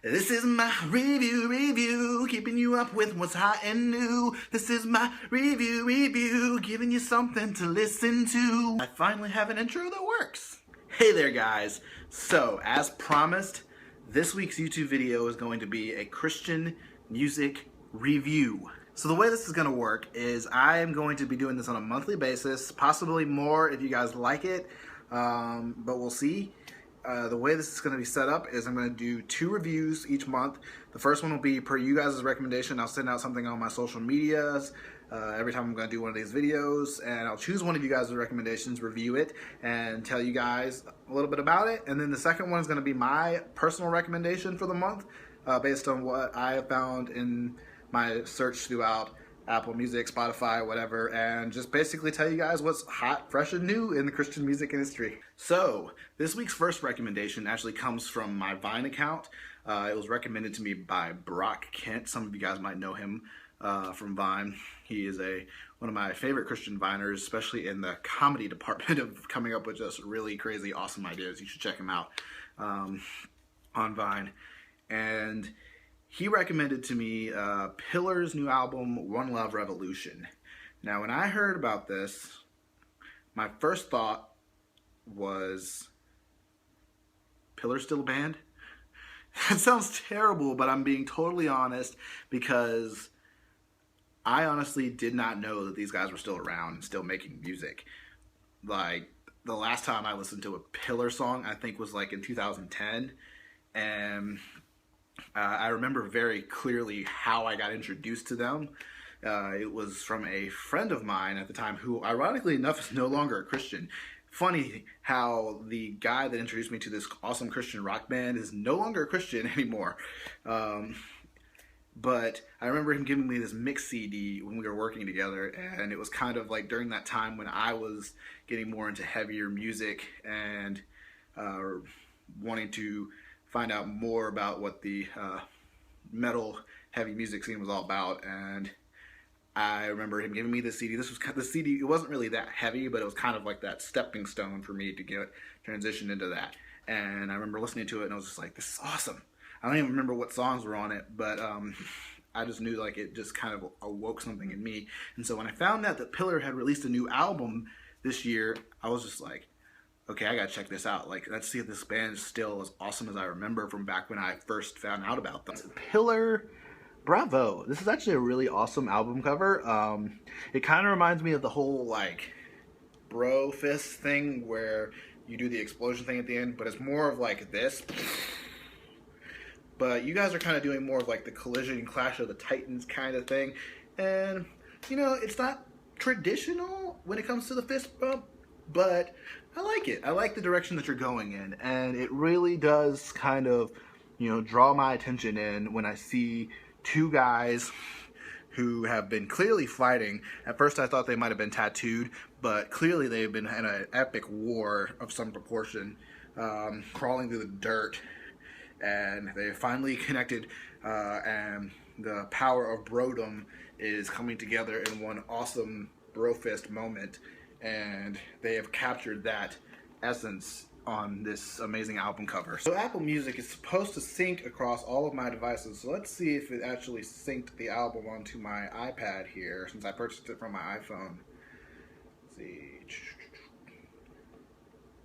This is my review, keeping you up with what's hot and new. This is my review, giving you something to listen to. I finally have an intro that works. Hey there guys. So, as promised, this week's YouTube video is going to be a Christian music review. So the way this is going to work is I am going to be doing this on a monthly basis, possibly more if you guys like it, but we'll see. The way this is going to be set up is I'm going to do 2 reviews each month. The first one will be per you guys' recommendation. I'll send out something on my social medias every time I'm going to do one of these videos, and I'll choose one of you guys' recommendations, review it, and tell you guys a little bit about it. And then the second one is going to be my personal recommendation for the month based on what I have found in my search throughout Apple Music, Spotify, whatever, and just basically tell you guys what's hot, fresh, and new in the Christian music industry. So, this week's first recommendation actually comes from my Vine account. It was recommended to me by Brock Kent. Some of you guys might know him from Vine. He is one of my favorite Christian Viners, especially in the comedy department of coming up with just really crazy, awesome ideas. You should check him out on Vine. And he recommended to me Pillar's new album, One Love Revolution. Now, when I heard about this, my first thought was, Pillar's still a band? That sounds terrible, but I'm being totally honest because I honestly did not know that these guys were still around and still making music. Like, the last time I listened to a Pillar song, I think was like in 2010, and I remember very clearly how I got introduced to them. It was from a friend of mine at the time who, ironically enough, is no longer a Christian. Funny how the guy that introduced me to this awesome Christian rock band is no longer a Christian anymore. But I remember him giving me this mix CD when we were working together, and it was kind of like during that time when I was getting more into heavier music and wanting to find out more about what the metal heavy music scene was all about. And I remember him giving me this CD. This was the CD. It wasn't really that heavy, but it was kind of like that stepping stone for me to get transitioned into that. And I remember listening to it, and I was just like, "This is awesome." I don't even remember what songs were on it, but I just knew like it just kind of awoke something in me. And so when I found out that Pillar had released a new album this year, I was just like, okay, I gotta check this out. Like, let's see if this band is still as awesome as I remember from back when I first found out about them. Pillar, bravo. This is actually a really awesome album cover. It kind of reminds me of the whole, like, bro fist thing where you do the explosion thing at the end, but it's more of like this. But you guys are kind of doing more of like the collision Clash of the Titans kind of thing. And, you know, it's not traditional when it comes to the fist bump, but I like it. I like the direction that you're going in, and it really does kind of, you know, draw my attention in when I see 2 guys who have been clearly fighting. At first I thought they might have been tattooed, but clearly they've been in an epic war of some proportion, crawling through the dirt, and they finally connected, and the power of brodom is coming together in one awesome bro fist moment. And they have captured that essence on this amazing album cover. So Apple Music is supposed to sync across all of my devices. So let's see if it actually synced the album onto my iPad here, since I purchased it from my iPhone. Let's see.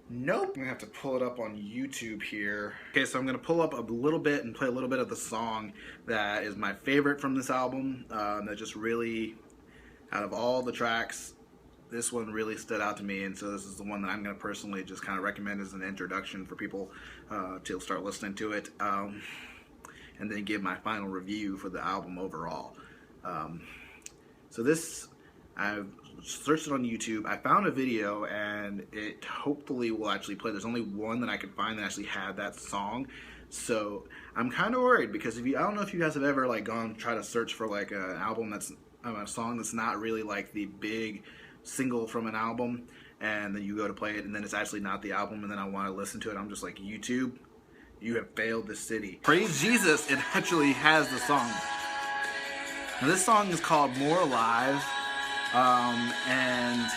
Nope. I'm going to have to pull it up on YouTube here. Okay, so I'm going to pull up a little bit and play a little bit of the song that is my favorite from this album. That just really, out of all the tracks, this one really stood out to me, and so this is the one that I'm going to personally just kind of recommend as an introduction for people to start listening to it, and then give my final review for the album overall. So this, I've searched it on YouTube. I found a video, and it hopefully will actually play. There's only one that I could find that actually had that song, so I'm kind of worried because I don't know if you guys have ever like gone try to search for like an album that's a song that's not really like the big single from an album, and then you go to play it and then it's actually not the album, and then I want to listen to it. I'm just like, YouTube, you have failed this city. Praise Jesus, it actually has the song. Now this song is called More Alive, and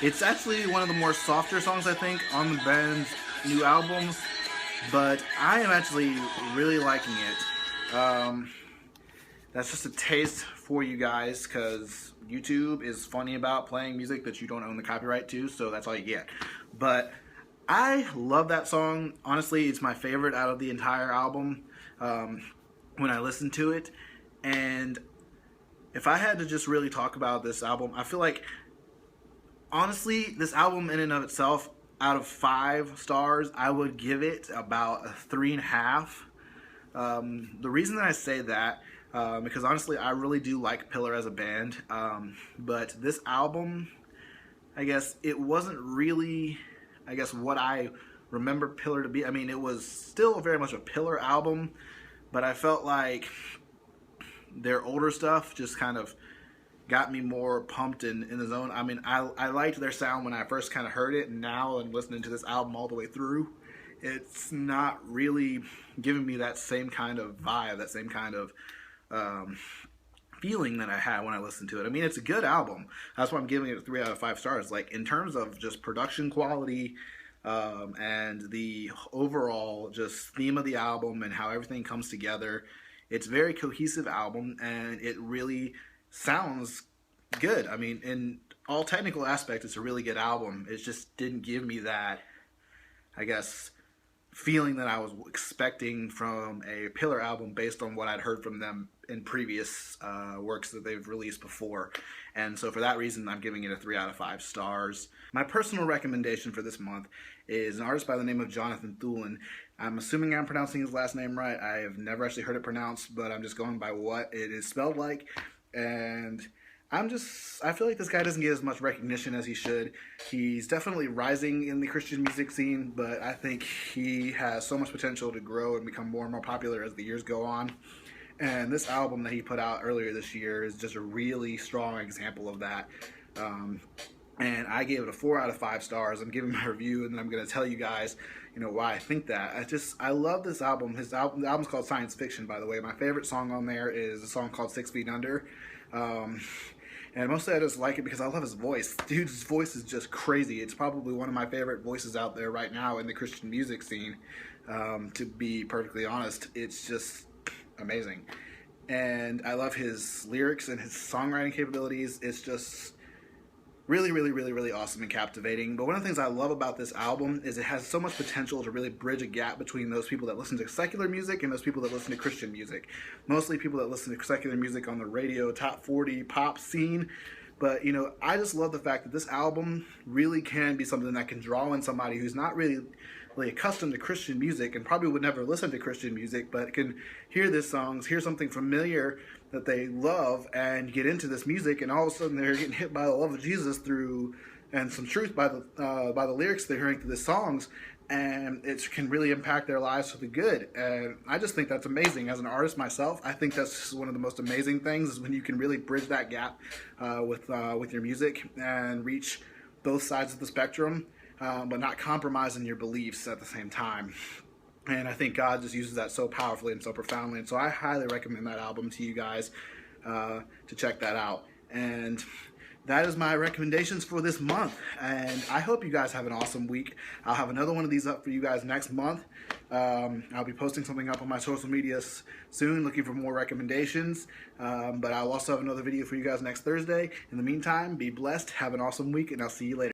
it's actually one of the more softer songs I think on the band's new album. but I am actually really liking it. That's just a taste for you guys, because YouTube is funny about playing music that you don't own the copyright to, so that's all you get. But I love that song. Honestly, it's my favorite out of the entire album when I listen to it. And if I had to just really talk about this album, I feel like, honestly, this album in and of itself, out of 5 stars, I would give it about a 3.5. The reason that I say that, because honestly, I really do like Pillar as a band, but this album, I guess, it wasn't really, I guess, what I remember Pillar to be. I mean, it was still very much a Pillar album, but I felt like their older stuff just kind of got me more pumped in the zone. I mean, I liked their sound when I first kind of heard it, and now and listening to this album all the way through, it's not really giving me that same kind of vibe, that same kind of feeling that I had when I listened to it. I mean, it's a good album. That's why I'm giving it a 3 out of 5 stars. Like, in terms of just production quality and the overall just theme of the album and how everything comes together, it's a very cohesive album, and it really sounds good. I mean, in all technical aspects, it's a really good album. It just didn't give me that, I guess, feeling that I was expecting from a Pillar album based on what I'd heard from them in previous works that they've released before. And so for that reason, I'm giving it a 3 out of 5 stars. My personal recommendation for this month is an artist by the name of Jonathan Thulin. I'm assuming I'm pronouncing his last name right. I have never actually heard it pronounced, but I'm just going by what it is spelled like. And I feel like this guy doesn't get as much recognition as he should. He's definitely rising in the Christian music scene, but I think he has so much potential to grow and become more and more popular as the years go on. And this album that he put out earlier this year is just a really strong example of that. And I gave it a 4 out of 5 stars. I'm giving my review, and then I'm going to tell you guys, why I think that. I love this album. The album's called Science Fiction, by the way. My favorite song on there is a song called 6 Feet Under. And mostly I just like it because I love his voice. Dude's voice is just crazy. It's probably one of my favorite voices out there right now in the Christian music scene. To be perfectly honest, it's just amazing. And I love his lyrics and his songwriting capabilities. It's just really, really, really, really awesome and captivating. But one of the things I love about this album is it has so much potential to really bridge a gap between those people that listen to secular music and those people that listen to Christian music. Mostly people that listen to secular music on the radio, top 40 pop scene. But, I just love the fact that this album really can be something that can draw in somebody who's not really accustomed to Christian music and probably would never listen to Christian music, but can hear these songs, hear something familiar that they love, and get into this music, and all of a sudden they're getting hit by the love of Jesus and some truth by the lyrics they're hearing through the songs, and it can really impact their lives for the good. And I just think that's amazing. As an artist myself, I think that's just one of the most amazing things, is when you can really bridge that gap with your music and reach both sides of the spectrum, but not compromising your beliefs at the same time. And I think God just uses that so powerfully and so profoundly. And so I highly recommend that album to you guys to check that out. And that is my recommendations for this month. And I hope you guys have an awesome week. I'll have another one of these up for you guys next month. I'll be posting something up on my social medias soon, looking for more recommendations. But I'll also have another video for you guys next Thursday. In the meantime, be blessed, have an awesome week, and I'll see you later.